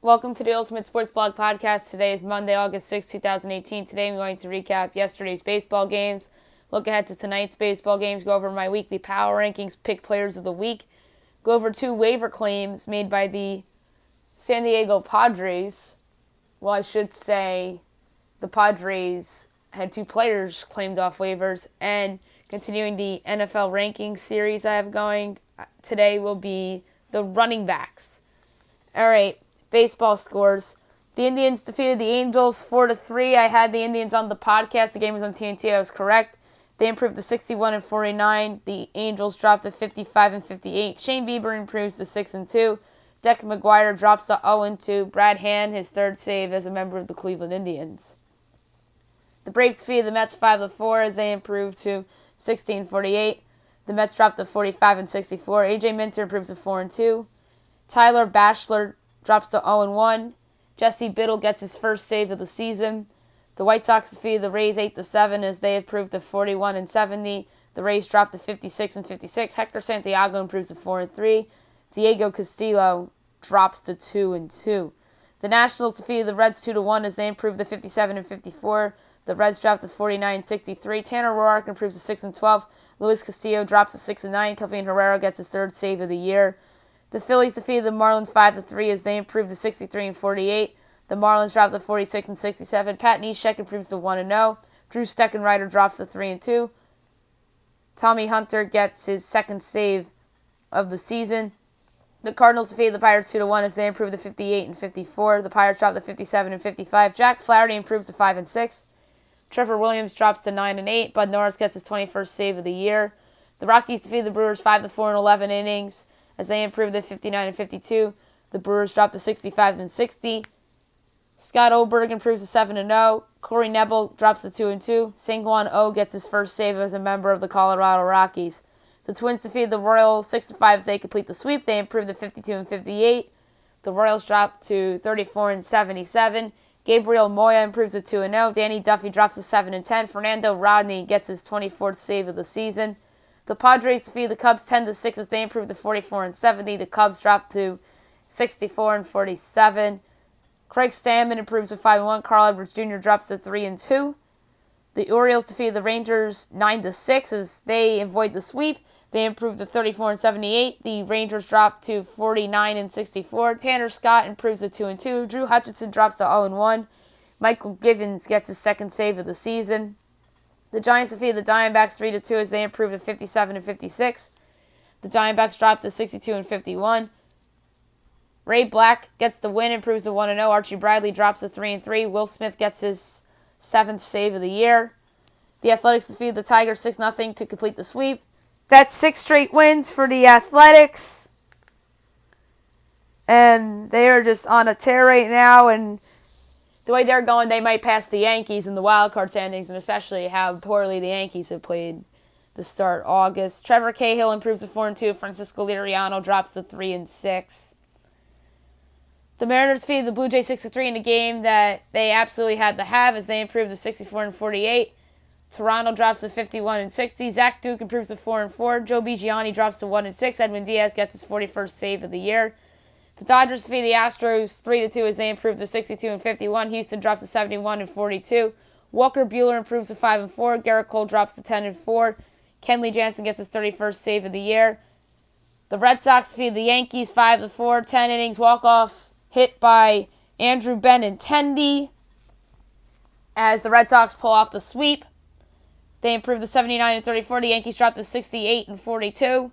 Welcome to the Ultimate Sports Blog Podcast. Today is Monday, August 6, 2018. Today I'm going to recap yesterday's baseball games, look ahead to tonight's baseball games, go over my weekly power rankings, pick players of the week, go over two waiver claims made by the San Diego Padres. Well, I should say the Padres had two players claimed off waivers, and continuing the NFL rankings series I have going, today will be the running backs. All right. Baseball scores. The Indians defeated the Angels 4-3. I had the Indians on the podcast. The game was on TNT. I was correct. They improved to 61-49. The Angels dropped to 55-58. Shane Bieber improves to 6-2. Deck McGuire drops to 0-2. Brad Hand, his third save as a member of the Cleveland Indians. The Braves defeated the Mets 5-4 as they improved to 16-48. The Mets dropped to 45-64. AJ Minter improves to 4-2. Tyler Bachelor drops to 0-1. Jesse Biddle gets his first save of the season. The White Sox defeated the Rays 8-7 as they improved to 41-70. The Rays dropped to 56-56. Hector Santiago improves to 4-3. Diego Castillo drops to 2-2. The Nationals defeated the Reds 2-1 as they improved to 57-54. The Reds dropped to 49-63. Tanner Roark improves to 6-12. Luis Castillo drops to 6-9. Kelvin Herrera gets his third save of the year. The Phillies defeated the Marlins 5-3 as they improved to 63-48. The Marlins dropped to 46-67. Pat Neshek improves to 1-0. Drew Steckenrider drops to 3-2. Tommy Hunter gets his second save of the season. The Cardinals defeated the Pirates 2-1 as they improved to 58-54. The Pirates dropped to 57-55. Jack Flaherty improves to 5-6. Trevor Williams drops to 9-8. Bud Norris gets his 21st save of the year. The Rockies defeated the Brewers 5-4 in 11 innings. As they improved to 59-52, the Brewers dropped to 65-60. Scott Oberg improves to 7-0. Corey Nebel drops to 2-2. Sang-Hwan Oh gets his first save as a member of the Colorado Rockies. The Twins defeated the Royals 6-5 as they complete the sweep. They improved to 52-58. The Royals dropped to 34-77. Gabriel Moya improves to 2-0. Danny Duffy drops to 7-10. Fernando Rodney gets his 24th save of the season. The Padres defeated the Cubs 10-6 as they improved to 44-70. The Cubs dropped to 64-47. Craig Stammen improves to 5-1. Carl Edwards Jr. drops to 3-2. The Orioles defeated the Rangers 9-6 as they avoid the sweep. They improved to 34-78. The Rangers dropped to 49-64. Tanner Scott improves to 2-2. Drew Hutchinson drops to 0-1. Michael Givens gets his second save of the season. The Giants defeated the Diamondbacks 3-2 as they improved to 57-56. The Diamondbacks dropped to 62-51. Ray Black gets the win, improves to 1-0. Archie Bradley drops to 3-3. Will Smith gets his seventh save of the year. The Athletics defeated the Tigers 6-0 to complete the sweep. That's 6 straight wins for the Athletics. And they are just on a tear right now, and the way they're going, they might pass the Yankees in the wild card standings, and especially how poorly the Yankees have played to start August. Trevor Cahill improves to 4-2. Francisco Liriano drops to 3-6. The Mariners defeated the Blue Jays 6-3 in a game that they absolutely had to have as they improved to 64-48. Toronto drops to 51-60. Zach Duke improves to 4-4. Joe Bigiani drops to 1-6. Edwin Diaz gets his 41st save of the year. The Dodgers defeated the Astros 3-2 as they improved to 62-51. Houston drops to 71-42. Walker Buehler improves to 5-4. Garrett Cole drops to 10-4. Kenley Jansen gets his 31st save of the year. The Red Sox defeated the Yankees 5-4. 10 innings walk-off hit by Andrew Benintendi as the Red Sox pull off the sweep. They improved to 79-34. The Yankees dropped to 68-42.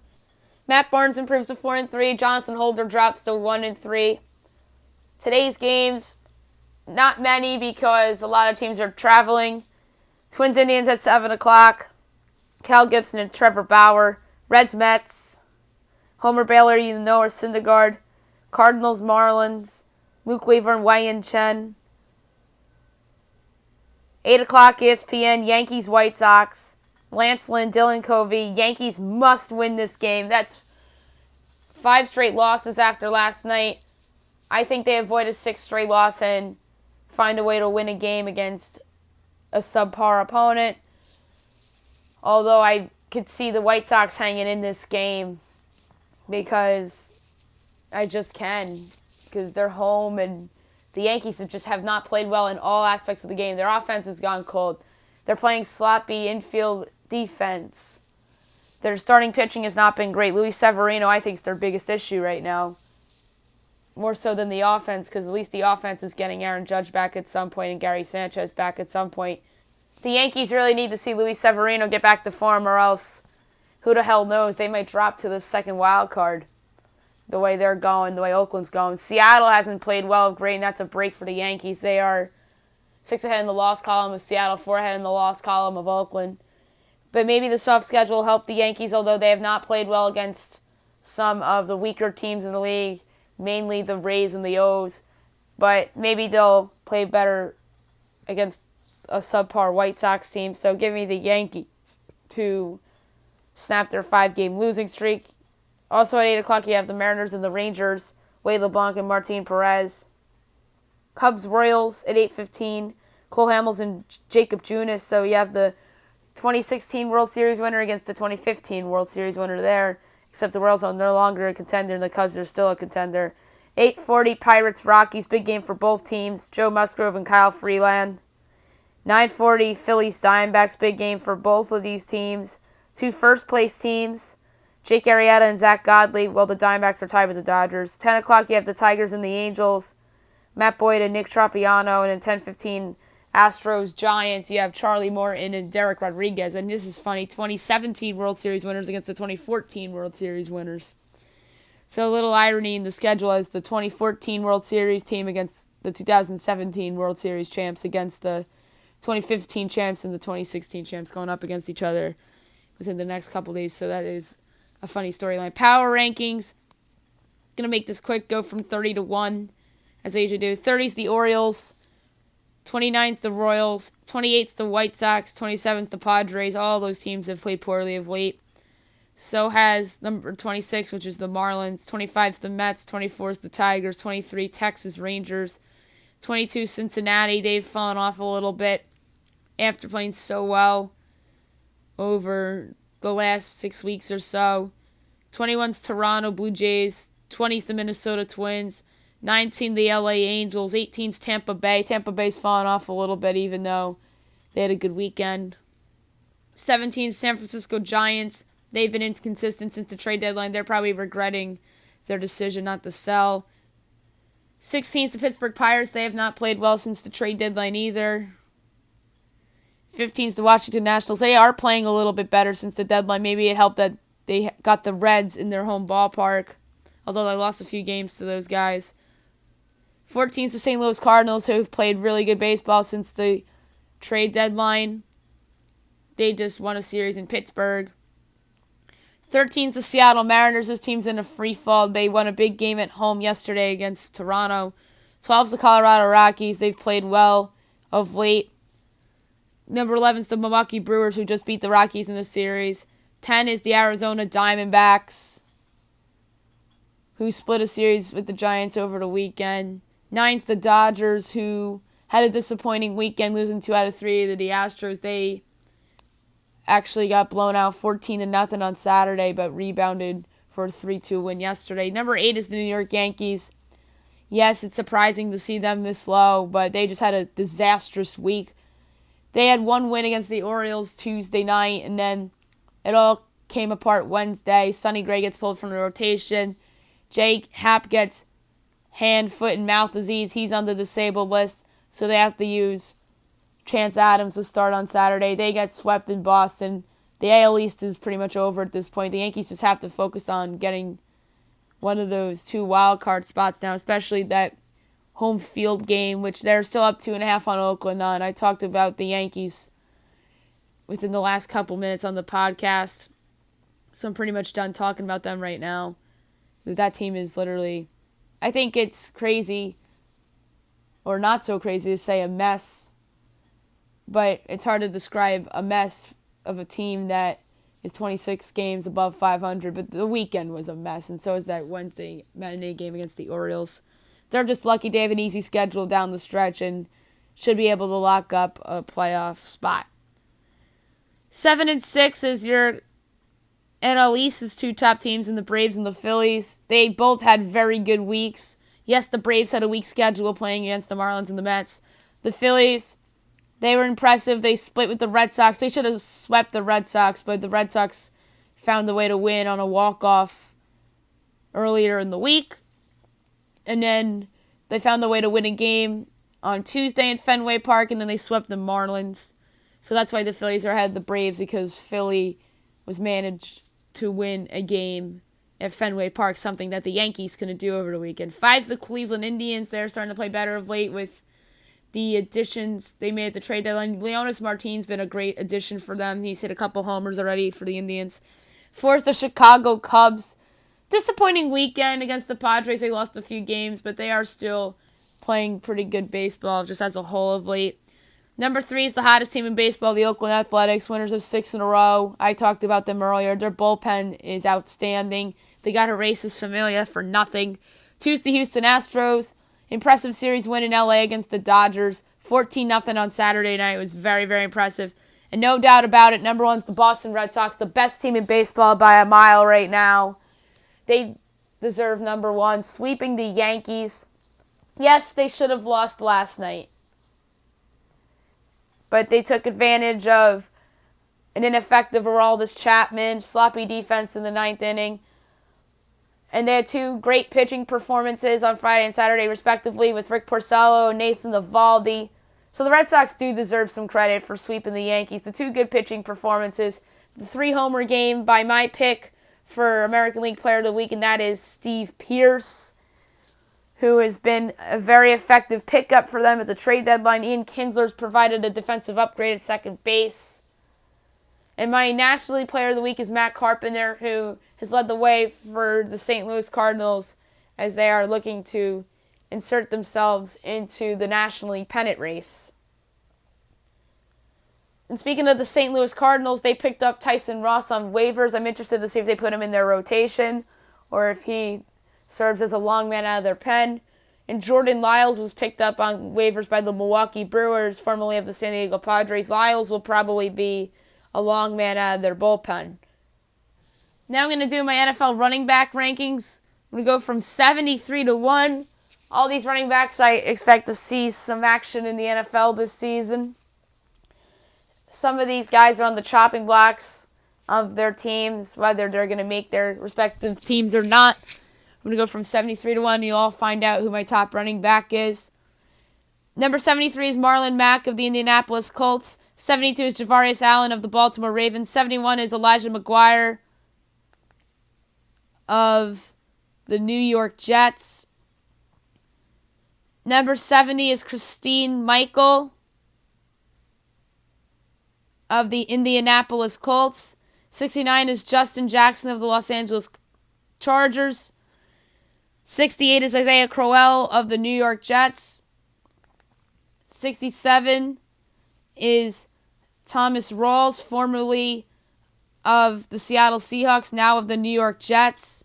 Matt Barnes improves to 4-3. Jonathan Holder drops to 1-3. Today's games, not many because a lot of teams are traveling. Twins Indians at 7 o'clock. Cal Gibson and Trevor Bauer. Reds Mets. Homer Baylor, Noah Syndergaard. Cardinals Marlins. Luke Weaver and Wei-Yin Chen. 8 o'clock ESPN. Yankees White Sox. Lance Lynn, Dylan Covey. Yankees must win this game. That's 5 straight losses after last night. I think they avoid a 6th straight loss and find a way to win a game against a subpar opponent. Although I could see the White Sox hanging in this game because I just can. because they're home, and the Yankees have not played well in all aspects of the game. Their offense has gone cold. They're playing sloppy infield defense. Their starting pitching has not been great. Luis Severino, I think, is their biggest issue right now. More so than the offense, because at least the offense is getting Aaron Judge back at some point and Gary Sanchez back at some point. The Yankees really need to see Luis Severino get back to form, or else who the hell knows? They might drop to the second wild card. The way they're going, the way Oakland's going. Seattle hasn't played well, great, and that's a break for the Yankees. They are 6 ahead in the loss column of Seattle, 4 ahead in the loss column of Oakland. But maybe the soft schedule will help the Yankees, although they have not played well against some of the weaker teams in the league, mainly the Rays and the O's. But maybe they'll play better against a subpar White Sox team. So give me the Yankees to snap their 5-game losing streak. Also at 8 o'clock, you have the Mariners and the Rangers, Wade LeBlanc and Martin Perez. Cubs-Royals at 8:15, Cole Hamels and Jacob Junis. So you have the 2016 World Series winner against the 2015 World Series winner there, except the Royals are no longer a contender and the Cubs are still a contender. 8:40, Pirates-Rockies, big game for both teams, Joe Musgrove and Kyle Freeland. 9:40, Phillies-Diamondbacks, big game for both of these teams. 2 first-place teams, Jake Arrieta and Zach Godley. Well, the Diamondbacks are tied with the Dodgers. 10 o'clock, you have the Tigers and the Angels, Matt Boyd and Nick Tropiano. And at 10:15, Astros, Giants, you have Charlie Morton and Derek Rodriguez. And this is funny, 2017 World Series winners against the 2014 World Series winners. So a little irony in the schedule as the 2014 World Series team against the 2017 World Series champs against the 2015 champs and the 2016 champs going up against each other within the next couple days. So that is a funny storyline. Power rankings. Going to make this quick, go from 30 to 1, as I usually do. 30's the Orioles. 29's the Royals. 28's the White Sox. 27's the Padres. All those teams have played poorly of late. So has number 26, which is the Marlins. 25's the Mets. 24's the Tigers. 23, Texas Rangers. 22, Cincinnati. They've fallen off a little bit after playing so well over the last 6 weeks or so. 21's Toronto Blue Jays. 20's the Minnesota Twins. 19 the LA Angels. 18's Tampa Bay. Tampa Bay's fallen off a little bit even though they had a good weekend. 17 San Francisco Giants. They've been inconsistent since the trade deadline. They're probably regretting their decision not to sell. 16's the Pittsburgh Pirates. They have not played well since the trade deadline either. 15's the Washington Nationals. They are playing a little bit better since the deadline. Maybe it helped that they got the Reds in their home ballpark, although they lost a few games to those guys. 14's the St. Louis Cardinals, who have played really good baseball since the trade deadline. They just won a series in Pittsburgh. 13's the Seattle Mariners. This team's in a free fall. They won a big game at home yesterday against Toronto. 12's the Colorado Rockies. They've played well of late. Number 11's the Milwaukee Brewers, who just beat the Rockies in the series. 10 is the Arizona Diamondbacks, who split a series with the Giants over the weekend. 9's the Dodgers, who had a disappointing weekend, losing 2 out of 3 to the Astros. They actually got blown out 14-0 on Saturday, but rebounded for a 3-2 win yesterday. Number 8 is the New York Yankees. Yes, it's surprising to see them this low, but they just had a disastrous week. They had 1 win against the Orioles Tuesday night, and then it all came apart Wednesday. Sonny Gray gets pulled from the rotation. Jake Happ gets hand, foot, and mouth disease. He's on the disabled list, so they have to use Chance Adams to start on Saturday. They get swept in Boston. The AL East is pretty much over at this point. The Yankees just have to focus on getting one of those 2 wild card spots now, especially that home field game, which they're still up 2.5 on Oakland on. I talked about the Yankees within the last couple minutes on the podcast, so I'm pretty much done talking about them right now. That team is literally, I think it's crazy, or not so crazy to say a mess, but it's hard to describe a mess of a team that is 26 games above 500, but the weekend was a mess, and so is that Wednesday matinee game against the Orioles. They're just lucky they have an easy schedule down the stretch and should be able to lock up a playoff spot. 7 and 6 is your NL East's 2 top teams in the Braves and the Phillies. They both had very good weeks. Yes, the Braves had a weak schedule playing against the Marlins and the Mets. The Phillies, they were impressive. They split with the Red Sox. They should have swept the Red Sox, but the Red Sox found a way to win on a walk-off earlier in the week. And then they found a way to win a game on Tuesday in Fenway Park, and then they swept the Marlins. So that's why the Phillies are ahead of the Braves, because Philly was managed to win a game at Fenway Park, something that the Yankees couldn't do over the weekend. 5's the Cleveland Indians. They're starting to play better of late with the additions they made at the trade deadline. Leonys Martin's been a great addition for them. He's hit a couple homers already for the Indians. 4's the Chicago Cubs. Disappointing weekend against the Padres. They lost a few games, but they are still playing pretty good baseball just as a whole of late. Number 3 is the hottest team in baseball, the Oakland Athletics, winners of 6 in a row. I talked about them earlier. Their bullpen is outstanding. They got Erases Familia for nothing. 2's the Houston Astros. Impressive series win in LA against the Dodgers. 14-0 on Saturday night. It was very, very impressive. And no doubt about it, number 1's the Boston Red Sox, the best team in baseball by a mile right now. They deserve number 1, sweeping the Yankees. Yes, they should have lost last night, but they took advantage of an ineffective Aroldis Chapman, sloppy defense in the 9th inning. And they had 2 great pitching performances on Friday and Saturday, respectively, with Rick Porcello and Nathan Eovaldi. So the Red Sox do deserve some credit for sweeping the Yankees. The 2 good pitching performances. The 3-homer game by my pick for American League Player of the Week, and that is Steve Pearce, who has been a very effective pickup for them at the trade deadline. Ian Kinsler's provided a defensive upgrade at second base. And my National League Player of the Week is Matt Carpenter, who has led the way for the St. Louis Cardinals as they are looking to insert themselves into the National League pennant race. And speaking of the St. Louis Cardinals, they picked up Tyson Ross on waivers. I'm interested to see if they put him in their rotation or if he serves as a long man out of their pen. And Jordan Lyles was picked up on waivers by the Milwaukee Brewers, formerly of the San Diego Padres. Lyles will probably be a long man out of their bullpen. Now I'm going to do my NFL running back rankings. I'm going to go from 73 to 1. All these running backs I expect to see some action in the NFL this season. Some of these guys are on the chopping blocks of their teams, whether they're going to make their respective teams or not. I'm going to go from 73 to 1. You'll all find out who my top running back is. Number 73 is Marlon Mack of the Indianapolis Colts. 72 is Javarius Allen of the Baltimore Ravens. 71 is Elijah McGuire of the New York Jets. Number 70 is Christine Michael of the Indianapolis Colts. 69 is Justin Jackson of the Los Angeles Chargers. 68 is Isaiah Crowell of the New York Jets. 67 is Thomas Rawls, formerly of the Seattle Seahawks, now of the New York Jets.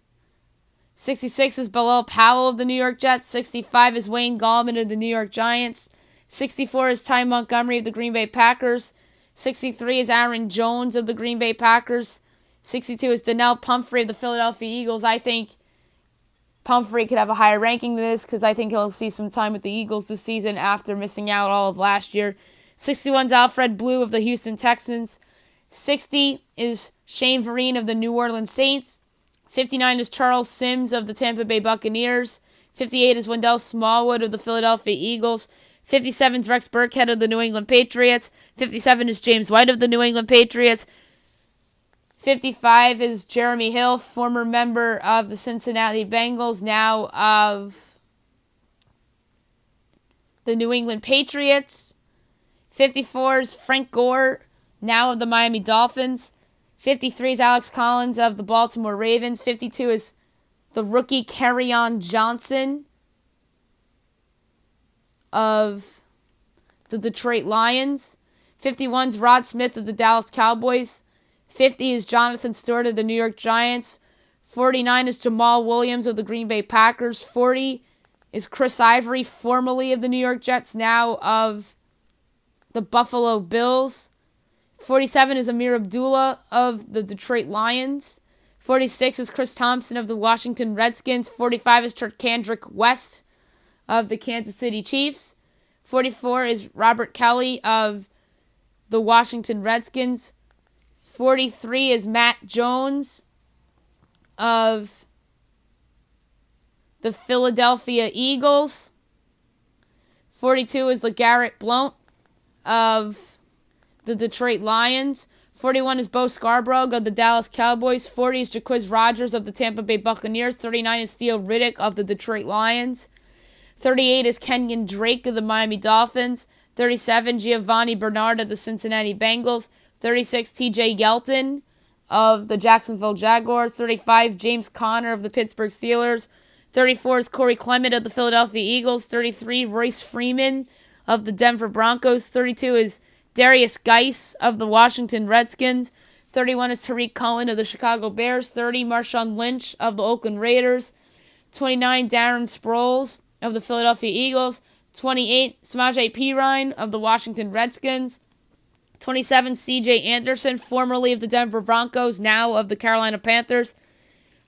66 is Bilal Powell of the New York Jets. 65 is Wayne Gallman of the New York Giants. 64 is Ty Montgomery of the Green Bay Packers. 63 is Aaron Jones of the Green Bay Packers. 62 is Donnell Pumphrey of the Philadelphia Eagles. I think Pumphrey could have a higher ranking than this because I think he'll see some time with the Eagles this season after missing out all of last year. 61 is Alfred Blue of the Houston Texans. 60 is Shane Vereen of the New Orleans Saints. 59 is Charles Sims of the Tampa Bay Buccaneers. 58 is Wendell Smallwood of the Philadelphia Eagles. 57 is Rex Burkhead of the New England Patriots. 57 is James White of the New England Patriots. 55 is Jeremy Hill, former member of the Cincinnati Bengals, now of the New England Patriots. 54 is Frank Gore, now of the Miami Dolphins. 53 is Alex Collins of the Baltimore Ravens. 52 is the rookie Kerryon Johnson of the Detroit Lions. 51 is Rod Smith of the Dallas Cowboys. 50 is Jonathan Stewart of the New York Giants. 49 is Jamal Williams of the Green Bay Packers. 40 is Chris Ivory, formerly of the New York Jets, now of the Buffalo Bills. 47 is Amir Abdullah of the Detroit Lions. 46 is Chris Thompson of the Washington Redskins. 45 is Turkandrick West of the Kansas City Chiefs. 44 is Robert Kelly of the Washington Redskins. 43 is Matt Jones of the Philadelphia Eagles. 42 is LeGarrette Blount of the Detroit Lions. 41 is Bo Scarborough of the Dallas Cowboys. 40 is Jacquizz Rodgers of the Tampa Bay Buccaneers. 39 is Theo Riddick of the Detroit Lions. 38 is Kenyon Drake of the Miami Dolphins. 37, Giovanni Bernard of the Cincinnati Bengals. 36, TJ Yeldon of the Jacksonville Jaguars. 35, James Conner of the Pittsburgh Steelers. 34 is Corey Clement of the Philadelphia Eagles. 33, Royce Freeman of the Denver Broncos. 32 is Darius Geis of the Washington Redskins. 31 is Tariq Cohen of the Chicago Bears. 30, Marshawn Lynch of the Oakland Raiders. 29, Darren Sproles of the Philadelphia Eagles. 28, Samaje Perine of the Washington Redskins. 27, CJ Anderson, formerly of the Denver Broncos, now of the Carolina Panthers.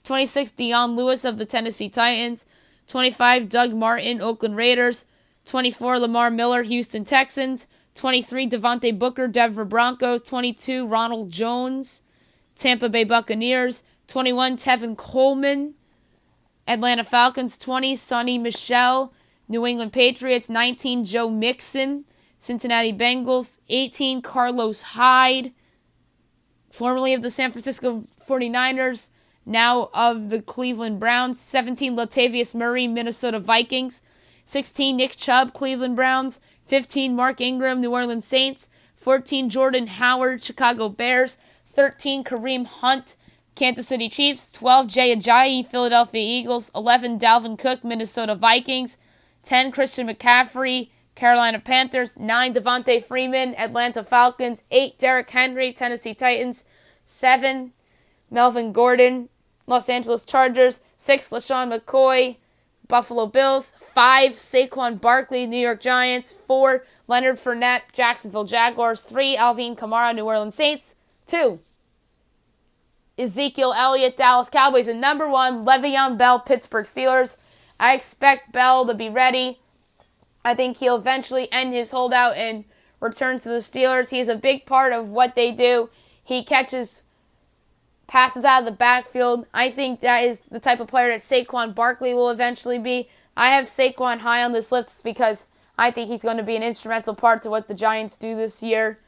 26, Dion Lewis of the Tennessee Titans. 25, Doug Martin, Oakland Raiders. 24, Lamar Miller, Houston Texans. 23, Devontae Booker, Denver Broncos. 22, Ronald Jones, Tampa Bay Buccaneers. 21, Tevin Coleman, Atlanta Falcons. 20, Sonny Michel, New England Patriots. 19, Joe Mixon, Cincinnati Bengals. 18, Carlos Hyde, formerly of the San Francisco 49ers, now of the Cleveland Browns. 17, Latavius Murray, Minnesota Vikings. 16, Nick Chubb, Cleveland Browns. 15, Mark Ingram, New Orleans Saints. 14, Jordan Howard, Chicago Bears. 13, Kareem Hunt, Kansas City Chiefs. 12, Jay Ajayi, Philadelphia Eagles. 11, Dalvin Cook, Minnesota Vikings. 10, Christian McCaffrey, Carolina Panthers. 9, Devontae Freeman, Atlanta Falcons. 8, Derrick Henry, Tennessee Titans. 7, Melvin Gordon, Los Angeles Chargers. 6, LaShawn McCoy, Buffalo Bills. 5, Saquon Barkley, New York Giants. 4, Leonard Fournette, Jacksonville Jaguars. 3, Alvin Kamara, New Orleans Saints. 2, Ezekiel Elliott, Dallas Cowboys. And number 1, Le'Veon Bell, Pittsburgh Steelers. I expect Bell to be ready. I think he'll eventually end his holdout and return to the Steelers. He is a big part of what they do. He catches passes out of the backfield. I think that is the type of player that Saquon Barkley will eventually be. I have Saquon high on this list because I think he's going to be an instrumental part to what the Giants do this year.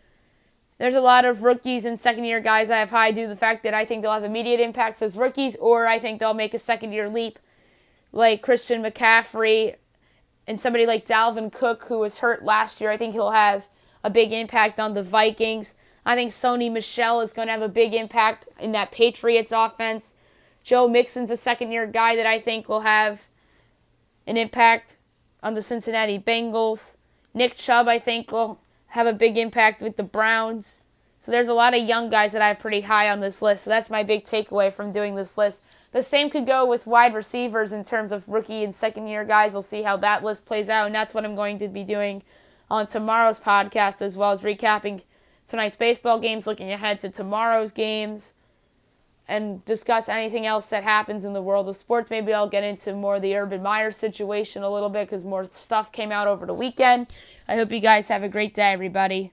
There's a lot of rookies and second-year guys I have high due to the fact that I think they'll have immediate impacts as rookies, or I think they'll make a second-year leap like Christian McCaffrey and somebody like Dalvin Cook, who was hurt last year. I think he'll have a big impact on the Vikings. I think Sonny Michel is going to have a big impact in that Patriots offense. Joe Mixon's a second-year guy that I think will have an impact on the Cincinnati Bengals. Nick Chubb, I think, will have a big impact with the Browns. So there's a lot of young guys that I have pretty high on this list. So that's my big takeaway from doing this list. The same could go with wide receivers in terms of rookie and second-year guys. We'll see how that list plays out, and that's what I'm going to be doing on tomorrow's podcast, as well as recapping tonight's baseball games, looking ahead to tomorrow's games, and discuss anything else that happens in the world of sports. Maybe I'll get into more of the Urban Meyer situation a little bit because more stuff came out over the weekend. I hope you guys have a great day, everybody.